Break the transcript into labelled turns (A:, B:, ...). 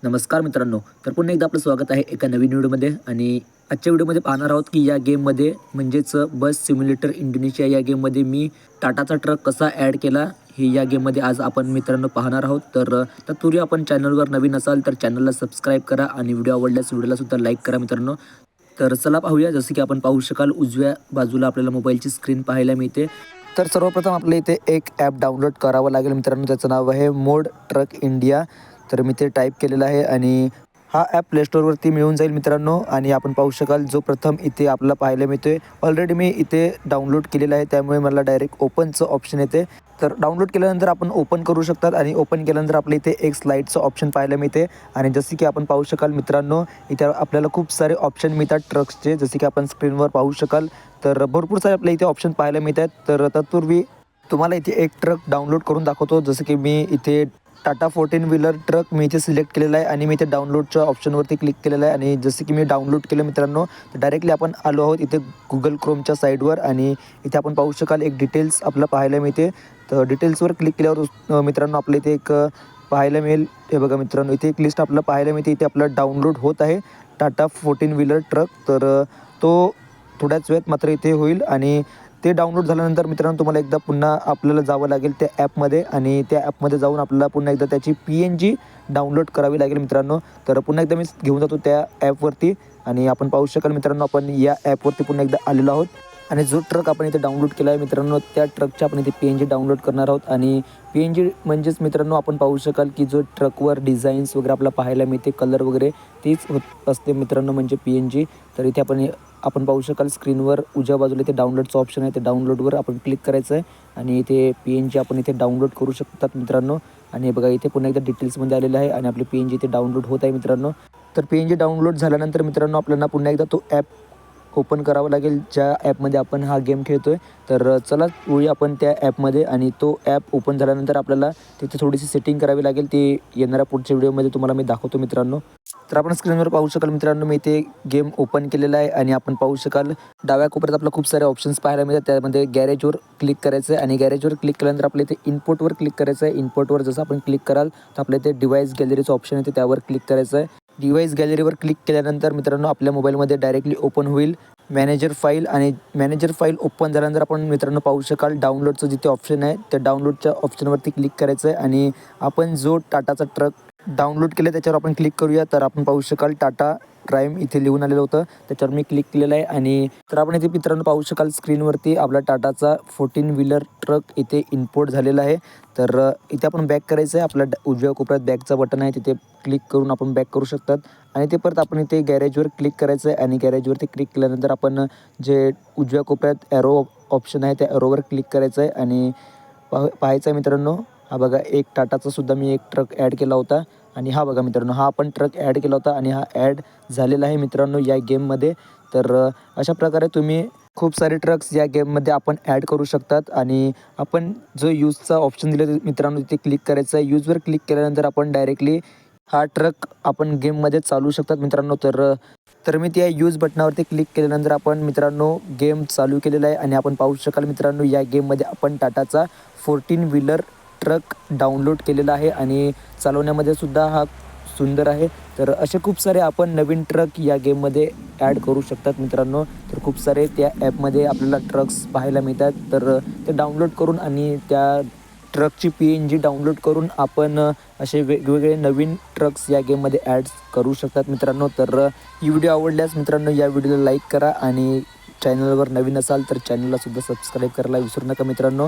A: नमस्कार मित्रांनो, तर पुन्हा एकदा आपलं स्वागत आहे एका नवीन व्हिडिओमध्ये. आणि आजच्या व्हिडिओमध्ये पाहणार आहोत की या गेममध्ये म्हणजेच बस सिम्युलेटर इंडोनेशिया या गेममध्ये मी टाटाचा ट्रक कसा ॲड केला हे या गेममध्ये आज आपण मित्रांनो पाहणार आहोत. तर तत्पूर्वी आपण चॅनलवर नवीन असाल तर चॅनलला सबस्क्राईब करा आणि व्हिडिओ आवडल्यास व्हिडिओला सुद्धा लाईक करा मित्रांनो. तर चला पाहूया. जसं की आपण पाहू शकाल उजव्या बाजूला आपल्याला मोबाईलची स्क्रीन पाहायला मिळते. तर सर्वप्रथम आपल्या इथे एक ॲप डाउनलोड करावं लागेल मित्रांनो. त्याचं नाव आहे मोड ट्रक इंडिया. तर मी ते टाईप केलेलं आहे आणि हा ॲप प्ले स्टोअरवरती मिळून जाईल मित्रांनो. आणि आपण पाहू शकाल जो प्रथम इथे आपल्याला पाहायला मिळतोय, ऑलरेडी मी इथे डाउनलोड केलेलं आहे त्यामुळे मला डायरेक्ट ओपनचं ऑप्शन येते. तर डाउनलोड केल्यानंतर आपण ओपन करू शकतात आणि ओपन केल्यानंतर आपल्या इथे एक स्लाईडचं ऑप्शन पाहायला मिळते. आणि जसे की आपण पाहू शकाल मित्रांनो, इथे आपल्याला खूप सारे ऑप्शन मिळतात ट्रक्सचे, जसे की आपण स्क्रीनवर पाहू शकाल. तर भरपूर सारे आपल्या इथे ऑप्शन पाहायला मिळतात. तर तत्पूर्वी तुम्हाला इथे एक ट्रक डाउनलोड करून दाखवतो. जसं की मी इथे टाटा 14 व्हीलर ट्रक मी इथे सिलेक्ट केलेला आहे आणि मी इथे डाउनलोडच्या ऑप्शनवरती क्लिक केलेलं आहे. आणि जसं की मी डाउनलोड केलं मित्रांनो, तर डायरेक्टली आपण आलो आहोत इथे गुगल क्रोमच्या साईडवर. आणि इथे आपण पाहू शकाल एक डिटेल्स आपल्याला पाहायला मिळते. तर डिटेल्सवर क्लिक केल्यावर मित्रांनो आपल्या इथे एक पाहायला मिळेल. हे बघा मित्रांनो, इथे एक लिस्ट आपल्याला पाहायला मिळते. इथे आपलं डाउनलोड होत आहे टाटा 14 व्हीलर ट्रक. तर तो थोड्याच वेळात मात्र इथे होईल. आणि ते डाउनलोड झाल्यानंतर मित्रांनो तुम्हाला एकदा पुन्हा आपल्याला जावं लागेल त्या ॲपमध्ये आणि त्या ॲपमध्ये जाऊन आपल्याला पुन्हा एकदा त्याची PNG डाउनलोड करावी लागेल मित्रांनो. तर पुन्हा एकदा मी घेऊन जातो त्या ॲपवरती आणि आपण पाहू शकाल मित्रांनो आपण या ॲपवरती पुन्हा एकदा आलेलो आहोत. आणि जो ट्रक आपण इथे डाउनलोड केला आहे मित्रांनो, त्या ट्रकची आपण इथे PNG डाउनलोड करणार आहोत. आणि PNG म्हणजेच मित्रांनो आपण पाहू शकाल की जो ट्रकवर डिझाईन्स वगैरे आपल्याला पाहायला मिळते, कलर वगैरे तीच होत असते मित्रांनो म्हणजे PNG. तर इथे आपण पाहू शकाल स्क्रीनवर उजव्या बाजूला इथे डाउनलोडचं ऑप्शन आहे. ते डाउनलोडवर आपण क्लिक करायचं आहे आणि इथे PNG आपण इथे डाउनलोड करू शकतात मित्रांनो. आणि बघा इथे पुन्हा एकदा डिटेल्समध्ये आलेलं आहे आणि आपली PNG इथे डाउनलोड होत आहे मित्रांनो. तर PNG डाउनलोड झाल्यानंतर मित्रांनो आपल्याला पुन्हा एकदा तो ॲप ओपन करावं लागेल ज्या ॲपमध्ये आपण हा गेम खेळतो आहे. तर चला वळूया आपण त्या ॲपमध्ये. आणि तो ॲप ओपन झाल्यानंतर आपल्याला तिथे थोडीशी सेटिंग करावी लागेल. ती येणाऱ्या पुढच्या व्हिडिओमध्ये तुम्हाला मी दाखवतो मित्रांनो. तर आपण स्क्रीनवर पाहू शकाल मित्रांनो, मी इथे गेम ओपन केलेला आहे आणि आपण पाहू शकाल डाव्या कोपऱ्यात आपल्याला खूप सारे ऑप्शन्स पाहायला मिळतात. त्यामध्ये गॅरेजवर क्लिक करायचं आहे आणि गॅरेजवर क्लिक केल्यानंतर आपल्या इथे इनपुटवर क्लिक करायचं आहे. इनपुटवर जसं आपण क्लिक कराल तर आपल्या इथे डिव्हाइस गॅलरीचं ऑप्शन येते, त्यावर क्लिक करायचं आहे. डिव्हाइस गॅलरीवर क्लिक केल्यानंतर मित्रांनो आपल्या मोबाईलमध्ये डायरेक्टली ओपन होईल मॅनेजर फाईल. आणि मॅनेजर फाईल ओपन झाल्यानंतर आपण मित्रांनो पाहू शकाल डाउनलोडचं जिथे ऑप्शन आहे त्या डाउनलोडच्या ऑप्शनवरती क्लिक करायचं आहे. आणि आपण जो टाटाचा ट्रक डाउनलोड केलं त्याच्यावर आपण क्लिक करूया. तर आपण पाहू शकाल टाटा प्राईम इथे लिहून आलेलं होतं, त्याच्यावर मी क्लिक केलेलं आहे. आणि तर आपण इथे मित्रांनो पाहू शकाल स्क्रीनवरती आपला टाटाचा 14 व्हीलर ट्रक इथे इम्पोर्ट झालेला आहे. तर इथे आपण बॅक करायचं आहे. आपल्या उजव्या कोपऱ्यात बॅकचं बटन आहे, तिथे क्लिक करून आपण बॅक करू शकतात. आणि ते परत आपण इथे गॅरेजवर क्लिक करायचं आहे आणि गॅरेजवरती क्लिक केल्यानंतर आपण जे उजव्या कोपऱ्यात ॲरो ऑप्शन आहे त्या ॲरोवर क्लिक करायचं आहे. आणि पाहायचं आहे मित्रांनो, हा बघा एक टाटाचा सुद्धा मी एक ट्रक ॲड केला होता. आणि हा बघा मित्रांनो, हा आपण ट्रक ॲड केला होता आणि हा ॲड झालेला आहे मित्रांनो या गेममध्ये. तर अशा प्रकारे तुम्ही खूप सारे ट्रक्स या गेममध्ये आपण ॲड करू शकतात. आणि आपण जो यूजचा ऑप्शन दिला मित्रांनो तिथे क्लिक करायचं आहे. यूजवर क्लिक केल्यानंतर आपण डायरेक्टली हा ट्रक आपण गेममध्ये चालवू शकतात मित्रांनो. तर मी त्या यूज बटनावरती क्लिक केल्यानंतर आपण मित्रांनो गेम चालू केलेला आहे. आणि आपण पाहू शकाल मित्रांनो या गेममध्ये आपण टाटाचा 14 व्हीलर ट्रक डाउनलोड केलेला आहे आणि चालवण्यामध्ये सुद्धा हा सुंदर आहे. तर असे खूप सारे आपण नवीन ट्रक या गेममध्ये ॲड करू शकतात मित्रांनो. तर खूप सारे त्या ॲपमध्ये आपल्याला ट्रक्स पाहायला मिळतात. तर ते डाउनलोड करून आणि त्या ट्रकची PNG डाउनलोड करून आपण असे वेगवेगळे नवीन ट्रक्स या गेममध्ये ॲड करू शकतात मित्रांनो. तर ही व्हिडिओ आवडल्यास मित्रांनो या व्हिडिओला लाईक करा आणि चॅनलवर नवीन असाल तर चॅनलला सुद्धा सबस्क्राईब करायला विसरू नका मित्रांनो.